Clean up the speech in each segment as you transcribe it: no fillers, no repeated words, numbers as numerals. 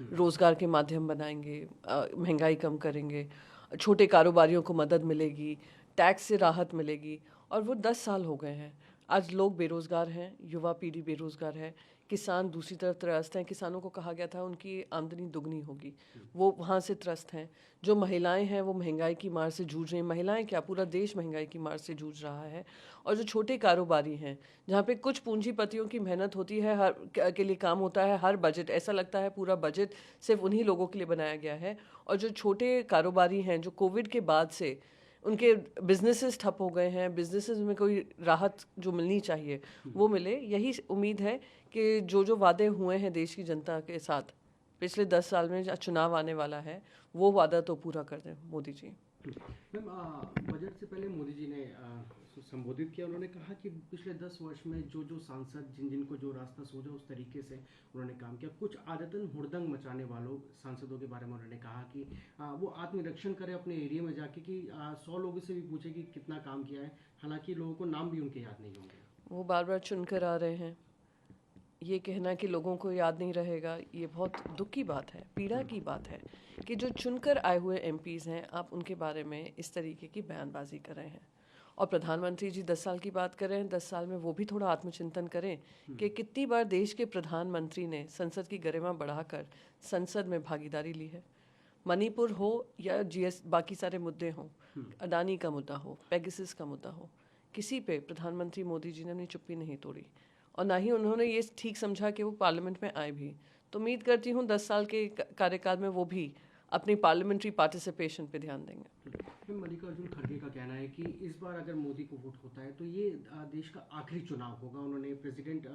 रोज़गार के माध्यम बनाएंगे, महंगाई कम करेंगे, छोटे कारोबारियों को मदद मिलेगी, टैक्स से राहत मिलेगी। और वो 10 साल हो गए हैं। आज लोग बेरोज़गार हैं, युवा पीढ़ी बेरोज़गार है, किसान दूसरी तरफ त्रस्त हैं। किसानों को कहा गया था उनकी आमदनी दुगनी होगी, वो वहाँ से त्रस्त हैं। जो महिलाएं हैं वो महंगाई की मार से जूझ रही हैं। महिलाएं क्या, पूरा देश महंगाई की मार से जूझ रहा है। और जो छोटे कारोबारी हैं, जहाँ पे कुछ पूंजीपतियों की मेहनत होती है, हर के लिए काम होता है, हर बजट ऐसा लगता है पूरा बजट सिर्फ उन्हीं लोगों के लिए बनाया गया है। और जो छोटे कारोबारी हैं, जो कोविड के बाद से उनके बिजनेसेस ठप हो गए हैं, बिजनेसेस में कोई राहत जो मिलनी चाहिए वो मिले, यही उम्मीद है कि जो वादे हुए हैं देश की जनता के साथ पिछले 10 साल में, चुनाव आने वाला है, वो वादा तो पूरा कर दें मोदी जी। मैम, बजट से पहले मोदी जी ने संबोधित किया। उन्होंने कहा कि पिछले 10 वर्ष में जो सांसद जिनको जो रास्ता सूझा उस तरीके से उन्होंने काम किया। कुछ आदतन हुड़दंग मचाने वालों सांसदों के बारे में उन्होंने कहा कि वो आत्मनिरीक्षण करें अपने एरिया में जाके, कि 100 लोगों से भी पूछे कि कितना काम किया है। हालांकि लोगों को नाम भी उनके याद नहीं होंगे। वो बार बार चुनकर आ रहे हैं। ये कहना कि लोगों को याद नहीं रहेगा, ये बहुत दुख की बात है, पीड़ा की बात है कि जो चुनकर आए हुए एमपीज़ हैं, आप उनके बारे में इस तरीके की बयानबाजी कर रहे हैं। और प्रधानमंत्री जी 10 साल की बात कर रहे हैं, 10 साल में वो भी थोड़ा आत्मचिंतन करें कि कितनी बार देश के प्रधानमंत्री ने संसद की गरिमा बढ़ाकर संसद में भागीदारी ली है। मणिपुर हो या जीएस, बाकी सारे मुद्दे हों, अडानी का मुद्दा हो, पेगासस का मुद्दा हो, किसी पे प्रधानमंत्री मोदी जी ने अपनी चुप्पी नहीं तोड़ी। और ना ही उन्होंने ये ठीक समझा कि वो पार्लियामेंट में आए भी। तो उम्मीद करती हूँ 10 साल के कार्यकाल में वो भी अपनी पार्लियामेंट्री पार्टिसिपेशन पे ध्यान देंगे। मल्लिकार्जुन खड़गे का कहना है कि इस बार अगर मोदी को वोट होता है तो ये देश का आखिरी चुनाव होगा। उन्होंने प्रेसिडेंट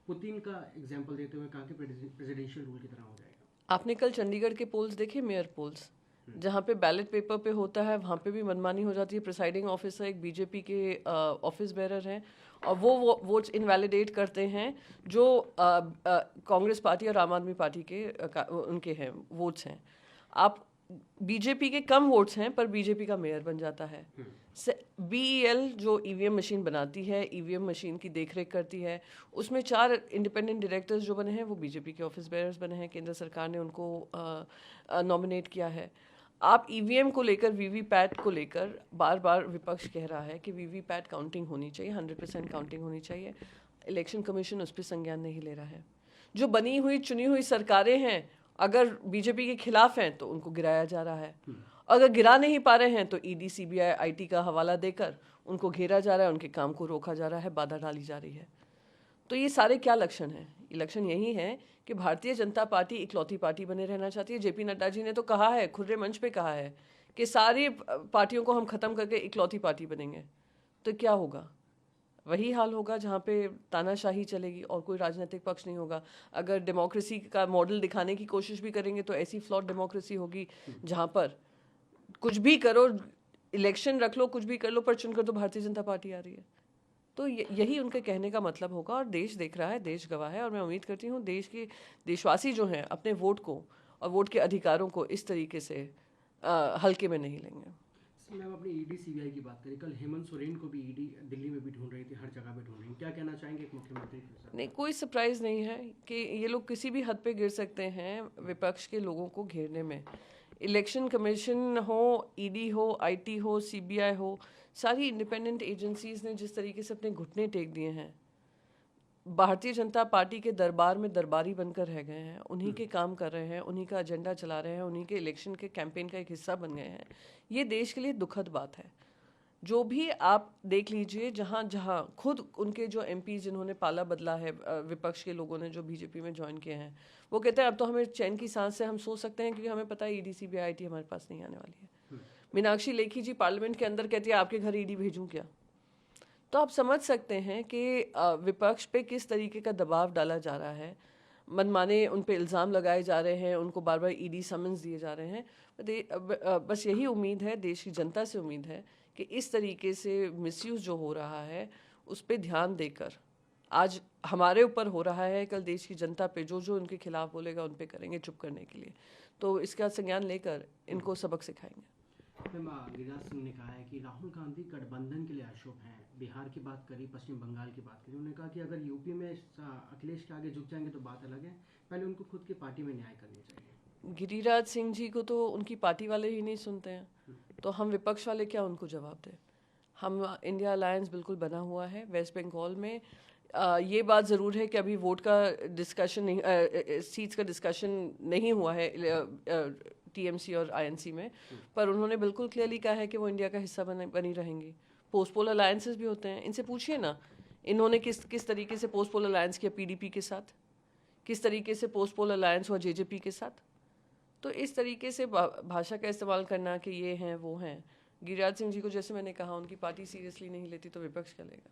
पुतिन का एग्जाम्पल देते हुए कहा कि प्रेसिडेंशियल रूल की तरह हो जाएगा। आपने कल चंडीगढ़ के पोल्स देखे, मेयर पोल्स, जहाँ पे बैलेट पेपर पे होता है वहाँ पे भी मनमानी हो जाती है। प्रिसाइडिंग ऑफिसर एक बीजेपी के ऑफिस बेरर हैं और वो वोट्स इनवैलिडेट करते हैं जो कांग्रेस पार्टी और आम आदमी पार्टी के उनके हैं वोट्स हैं। आप बीजेपी के कम वोट्स हैं पर बीजेपी का मेयर बन जाता है। बीईएल जो ईवीएम मशीन बनाती है, ईवीएम मशीन की देखरेख करती है, उसमें 4 इंडिपेंडेंट डायरेक्टर्स जो बने हैं वो बीजेपी के ऑफिस बेयर्स बने हैं। केंद्र सरकार ने उनको नॉमिनेट किया है। आप ईवीएम को लेकर, वीवीपैट को लेकर बार बार विपक्ष कह रहा है कि वीवीपैट काउंटिंग होनी चाहिए, 100% काउंटिंग होनी चाहिए। इलेक्शन कमीशन उस पर संज्ञान नहीं ले रहा है। जो बनी हुई चुनी हुई सरकारें हैं, अगर बीजेपी के खिलाफ हैं तो उनको गिराया जा रहा है। अगर गिरा नहीं पा रहे हैं तो ईडी, सीबीआई, आईटी का हवाला देकर उनको घेरा जा रहा है, उनके काम को रोका जा रहा है, बाधा डाली जा रही है। तो ये सारे क्या लक्षण हैं? ये लक्षण यही है कि भारतीय जनता पार्टी इकलौती पार्टी बने रहना चाहती है। जेपी नड्डा जी ने तो कहा है, खुले मंच पे कहा है कि सारी पार्टियों को हम खत्म करके इकलौती पार्टी बनेंगे। तो क्या होगा? वही हाल होगा जहाँ पे तानाशाही चलेगी और कोई राजनीतिक पक्ष नहीं होगा। अगर डेमोक्रेसी का मॉडल दिखाने की कोशिश भी करेंगे तो ऐसी फ्लॉट डेमोक्रेसी होगी जहाँ पर कुछ भी करो, इलेक्शन रख लो, कुछ भी कर लो, पर चुनकर तो भारतीय जनता पार्टी आ रही है। तो यही उनके कहने का मतलब होगा। और देश देख रहा है, देश गवाह है। और मैं उम्मीद करती हूँ देश के देशवासी जो हैं अपने वोट को और वोट के अधिकारों को इस तरीके से हल्के में नहीं लेंगे। मैम, अपनी ईडी सीबीआई की बात करें, कल हेमंत सोरेन को भी ईडी दिल्ली में भी ढूंढ रही थी, हर जगह पे ढूंढ रही। क्या कहना चाहेंगे एक मुख्यमंत्री के साथ? नहीं, कोई सरप्राइज नहीं है कि ये लोग किसी भी हद पे गिर सकते हैं विपक्ष के लोगों को घेरने में। इलेक्शन कमीशन हो, ईडी हो, आईटी हो, सीबीआई हो, सारी इंडिपेंडेंट एजेंसीज ने जिस तरीके से अपने घुटने टेक दिए हैं, भारतीय जनता पार्टी के दरबार में दरबारी बनकर रह गए हैं, उन्हीं के काम कर रहे हैं, उन्हीं का एजेंडा चला रहे हैं, उन्हीं के इलेक्शन के कैंपेन का एक हिस्सा बन गए हैं। ये देश के लिए दुखद बात है। जो भी आप देख लीजिए, जहाँ जहाँ खुद उनके जो एमपी जिन्होंने पाला बदला है, विपक्ष के लोगों ने जो बीजेपी में ज्वाइन किए हैं, वो कहते हैं अब तो हमें चैन की सांस से हम सो सकते हैं क्योंकि हमें पता है ईडी सीबीआई आईटी हमारे पास नहीं आने वाली है। मीनाक्षी लेखी जी पार्लियामेंट के अंदर कहती है आपके घर ईडी भेजूं क्या? तो आप समझ सकते हैं कि विपक्ष पे किस तरीके का दबाव डाला जा रहा है। मनमाने उन पे इल्ज़ाम लगाए जा रहे हैं, उनको बार बार ईडी समन्स दिए जा रहे हैं। बस यही उम्मीद है, देश की जनता से उम्मीद है कि इस तरीके से मिसयूज़ जो हो रहा है उस पर ध्यान देकर, आज हमारे ऊपर हो रहा है, कल देश की जनता पे जो जो उनके खिलाफ बोलेगा उन पे करेंगे चुप करने के लिए। तो इसका संज्ञान लेकर इनको सबक सिखाएंगे। मैम, गिरिराज सिंह ने कहा है कि राहुल गांधी गठबंधन के लिए अशुभ हैं। बिहार की बात करी, पश्चिम बंगाल की बात करी, उन्होंने कहा कि अगर यूपी में अखिलेश के आगे झुक जाएंगे तो बात अलग है, पहले उनको खुद की पार्टी में न्याय करनी चाहिए। गिरिराज सिंह जी को तो उनकी पार्टी वाले ही नहीं सुनते हैं, तो हम विपक्ष वाले क्या उनको जवाब दें। हम इंडिया अलायंस बिल्कुल बना हुआ है वेस्ट बंगाल में। ये बात ज़रूर है कि अभी वोट का डिस्कशन नहीं, सीट्स का डिस्कशन नहीं हुआ है टीएमसी और आईएनसी में, पर उन्होंने बिल्कुल क्लियरली कहा है कि वो इंडिया का हिस्सा बनी रहेंगी। पोस्ट पोल अलायंसेस भी होते हैं, इनसे पूछिए ना इन्होंने किस तरीके से पोस्ट पोल अलायंस किया पीडीपी के साथ, किस तरीके से पोस्ट पोल अलायंस हुआ जेजेपी के साथ। तो इस तरीके से भाषा का इस्तेमाल करना कि ये हैं वो हैं, गिरिराज सिंह जी को जैसे मैंने कहा उनकी पार्टी सीरियसली नहीं लेती तो विपक्ष क्या लेगा।